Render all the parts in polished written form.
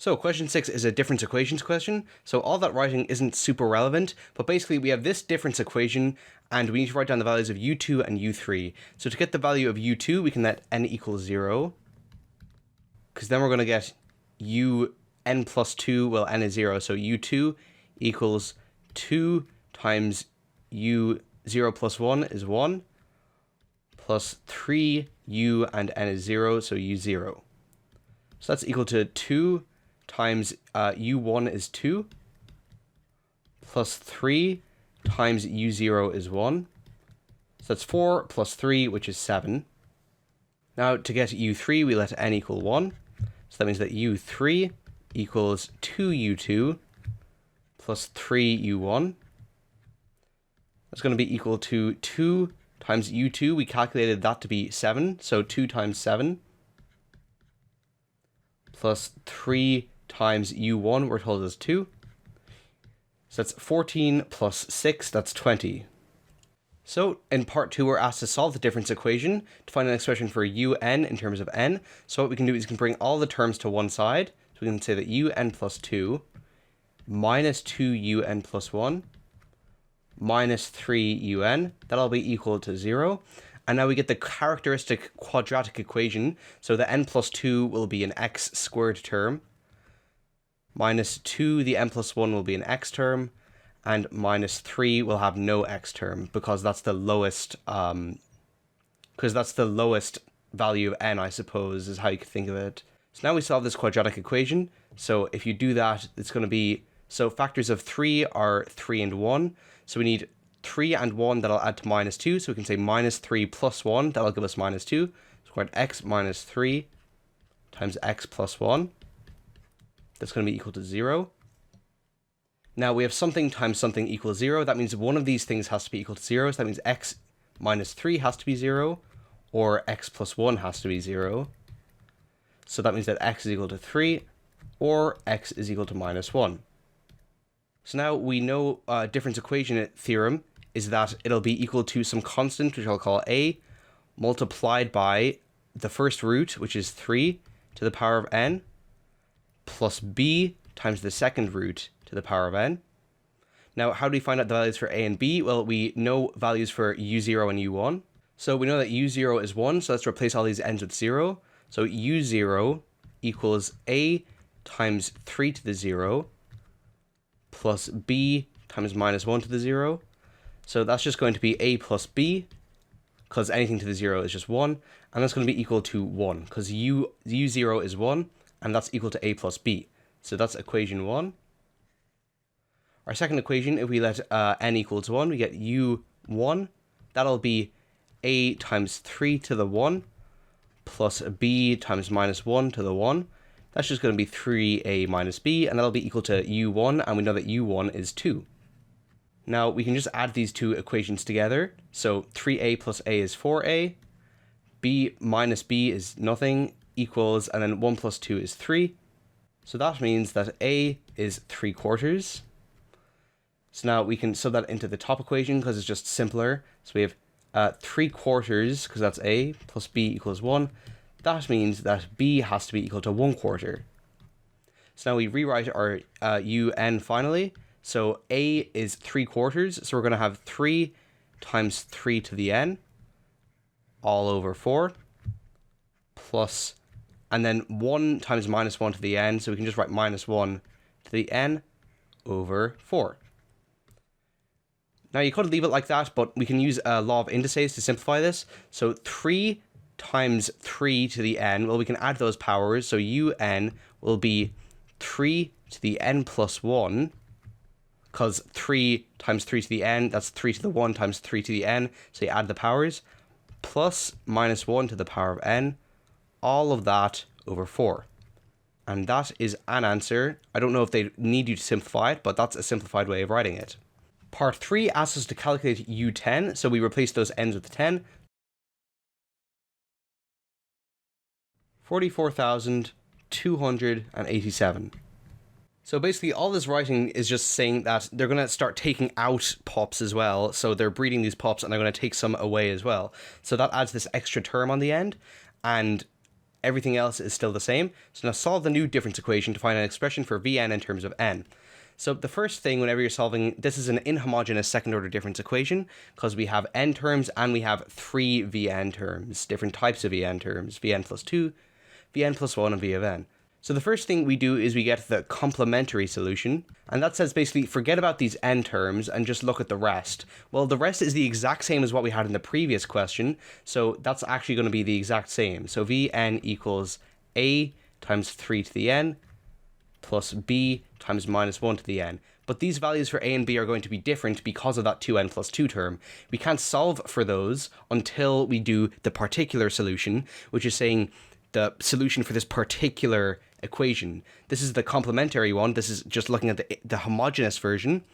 So question 6 is a difference equations question. So all that writing isn't super relevant, but basically we have this difference equation and we need to write down the values of u2 and u3. So to get the value of u2, we can let n equal 0, because then we're going to get n plus 2, well, n is 0, so u2 equals 2 times u0 plus 1 is 1, plus 3u and n is 0, so u0. So that's equal to 2 times u1 is 2, plus 3 times u0 is 1. So that's 4 plus 3, which is 7. Now to get u3, we let n equal 1. So that means that u3 equals 2u2 plus 3u1. That's going to be equal to 2 times u2. We calculated that to be 7, so 2 times 7. Plus 3 times u1, we're told is 2. So that's 14 plus 6, that's 20. So in part 2, we're asked to solve the difference equation to find an expression for un in terms of n. So what we can do is we can bring all the terms to one side. So we can say that un plus 2 minus 2un plus 1 minus 3un, that'll be equal to 0. And now we get the characteristic quadratic equation. So the n plus 2 will be an x squared term. Minus 2, the n plus 1 will be an x term. And minus 3 will have no x term because that's the lowest value of n, I suppose, is how you could think of it. So now we solve this quadratic equation. So if you do that, it's going to be, so factors of 3 are 3 and 1. So we need 3 and 1, that'll add to minus 2. So we can say minus 3 plus 1, that'll give us minus 2. So we're at x minus 3 times x plus 1. That's going to be equal to 0. Now we have something times something equals 0. That means one of these things has to be equal to 0. So that means x minus 3 has to be 0, or x plus 1 has to be 0. So that means that x is equal to 3, or x is equal to minus 1. So now we know difference equation theorem is that it'll be equal to some constant, which I'll call a, multiplied by the first root, which is 3 to the power of n, plus b times the second root to the power of n. Now, how do we find out the values for a and b? Well, we know values for u0 and u1. So we know that u0 is 1, so let's replace all these n's with 0. So u0 equals a times 3 to the 0 plus b times minus 1 to the 0. So that's just going to be a plus b, because anything to the 0 is just 1, and that's going to be equal to 1, because u0 is 1, and that's equal to a plus b. So that's equation 1. Our second equation, if we let n equals 1, we get u1. That'll be a times 3 to the 1 plus b times minus 1 to the 1. That's just going to be 3a minus b, and that'll be equal to u1, and we know that u1 is 2. Now, we can just add these two equations together. So 3a plus a is 4a, b minus b is nothing, equals, and then 1 plus 2 is 3. So that means that a is 3/4. So now we can sub that into the top equation because it's just simpler. So we have 3/4, because that's a, plus b equals 1. That means that b has to be equal to 1/4. So now we rewrite our un finally. So a is 3/4, so we're going to have 3 times 3 to the n, all over 4, plus, and then 1 times minus 1 to the n, so we can just write minus 1 to the n over 4. Now you could leave it like that, but we can use a law of indices to simplify this. So 3 times 3 to the n, well, we can add those powers, so un will be 3 to the n plus 1, because 3 times 3 to the n, that's 3 to the 1 times 3 to the n, so you add the powers, plus minus 1 to the power of n, all of that over 4. And that is an answer. I don't know if they need you to simplify it, but that's a simplified way of writing it. Part 3 asks us to calculate u10, so we replace those n's with 10. 44,287. So basically all this writing is just saying that they're going to start taking out pups as well. So they're breeding these pups and they're going to take some away as well. So that adds this extra term on the end. And everything else is still the same. So now solve the new difference equation to find an expression for Vn in terms of n. So the first thing, whenever you're solving, this is an inhomogeneous second order difference equation because we have n terms and we have 3 Vn terms, different types of Vn terms, Vn plus 2, Vn plus 1, and V of n. So the first thing we do is we get the complementary solution, and that says basically forget about these n terms and just look at the rest. Well, the rest is the exact same as what we had in the previous question, so that's actually going to be the exact same. So Vn equals a times 3 to the n plus b times minus 1 to the n. But these values for a and b are going to be different because of that 2n plus 2 term. We can't solve for those until we do the particular solution, which is saying the solution for this particular equation. This is the complementary one. This is just looking at the homogeneous version.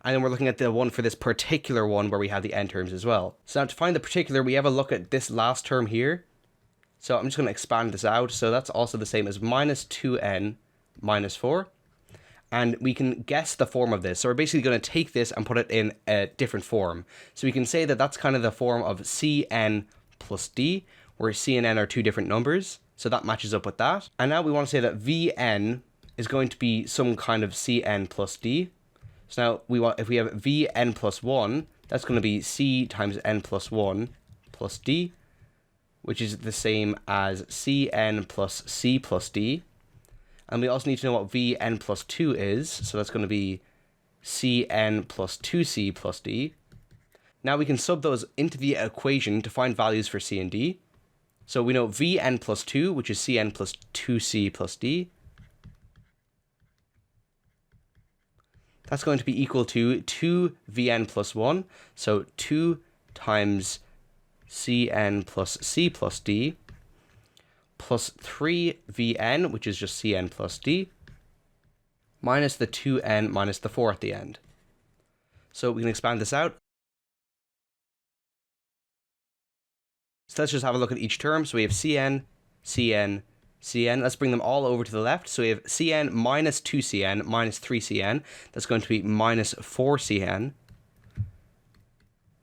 And then we're looking at the one for this particular one where we have the n terms as well. So now to find the particular, we have a look at this last term here. So I'm just going to expand this out. So that's also the same as minus 2n minus 4. And we can guess the form of this. So we're basically going to take this and put it in a different form. So we can say that that's kind of the form of Cn plus d, where C and n are two different numbers. So that matches up with that. And now we want to say that Vn is going to be some kind of Cn plus d. So now we want, if we have Vn plus 1, that's going to be C times n plus 1 plus d, which is the same as Cn plus C plus d. And we also need to know what Vn plus 2 is. So that's going to be Cn plus 2c plus d. Now we can sub those into the equation to find values for c and d. So we know Vn plus 2, which is Cn plus 2c plus d. That's going to be equal to 2Vn plus 1. So 2 times Cn plus c plus d plus 3Vn, which is just Cn plus d, minus the 2n minus the 4 at the end. So we can expand this out. So let's just have a look at each term. So we have Cn, Cn, Cn. Let's bring them all over to the left. So we have Cn minus 2Cn minus 3Cn. That's going to be minus 4Cn.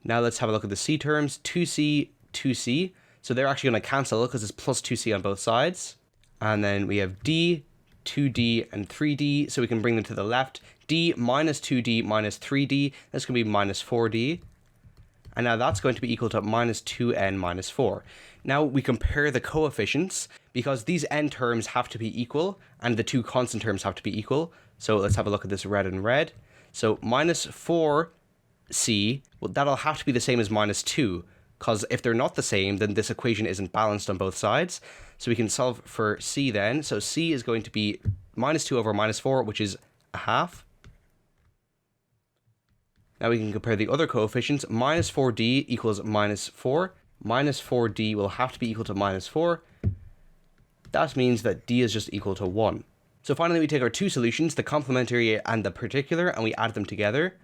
Now let's have a look at the C terms. 2C, 2C. So they're actually going to cancel because it's plus 2C on both sides. And then we have D, 2D, and 3D. So we can bring them to the left. D minus 2D minus 3D. That's going to be minus 4D. And now that's going to be equal to minus 2n minus 4. Now we compare the coefficients because these n terms have to be equal and the two constant terms have to be equal. So let's have a look at this red and red. So minus 4c, well, that'll have to be the same as minus 2 because if they're not the same, then this equation isn't balanced on both sides. So we can solve for c then. So c is going to be minus 2 over minus 4, which is a half. Now we can compare the other coefficients. Minus 4d equals minus 4. Minus 4d will have to be equal to minus 4. That means that d is just equal to 1. So finally we take our two solutions, the complementary and the particular, and we add them together.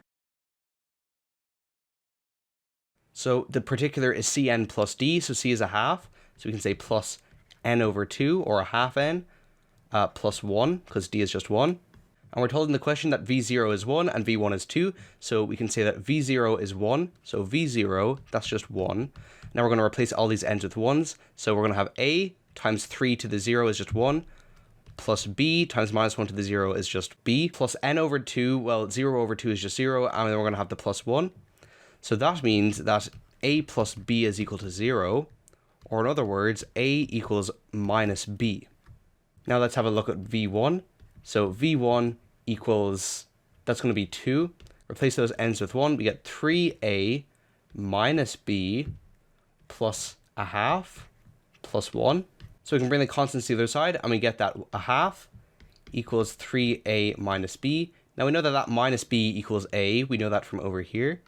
So the particular is Cn plus d, so c is a half. So we can say plus n over 2, or a half n, plus 1, because d is just 1. And we're told in the question that V0 is 1 and V1 is 2. So we can say that V0 is 1. So V0, that's just 1. Now we're going to replace all these n's with 1s. So we're going to have A times 3 to the 0 is just 1. Plus B times minus 1 to the 0 is just B. Plus n over 2, well, 0 over 2 is just 0. And then we're going to have the plus 1. So that means that A plus B is equal to 0. Or in other words, A equals minus B. Now let's have a look at V1. So V1 equals, that's going to be 2. Replace those n's with 1. We get 3a minus b plus a half plus 1. So we can bring the constants to the other side, and we get that a half equals 3a minus b. Now we know that that minus b equals a. We know that from over here.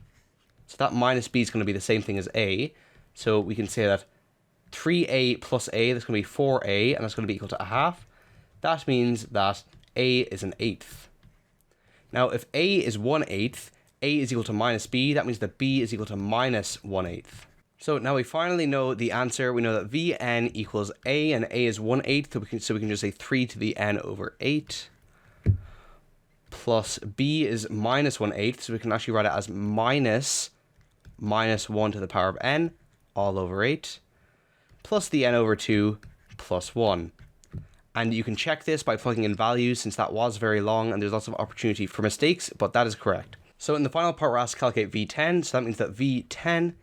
So that minus b is going to be the same thing as a. So we can say that 3a plus a, that's going to be 4a, and that's going to be equal to a half. That means that a is an eighth. Now, if a is 1/8, a is equal to minus b, that means that b is equal to minus 1/8. So now we finally know the answer. We know that Vn equals a, and a is 1/8, so we can just say 3 to the n over 8. Plus b is minus 1/8, so we can actually write it as minus 1 to the power of n all over 8. Plus the n over 2 plus 1. And you can check this by plugging in values, since that was very long and there's lots of opportunity for mistakes, but that is correct. So in the final part, we're asked to calculate V10, so that means that V10,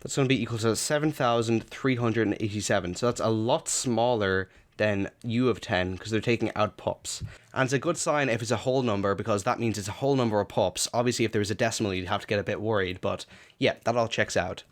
that's going to be equal to 7,387. So that's a lot smaller than U of 10, because they're taking out pups. And it's a good sign if it's a whole number, because that means it's a whole number of pups. Obviously, if there was a decimal, you'd have to get a bit worried, but yeah, that all checks out.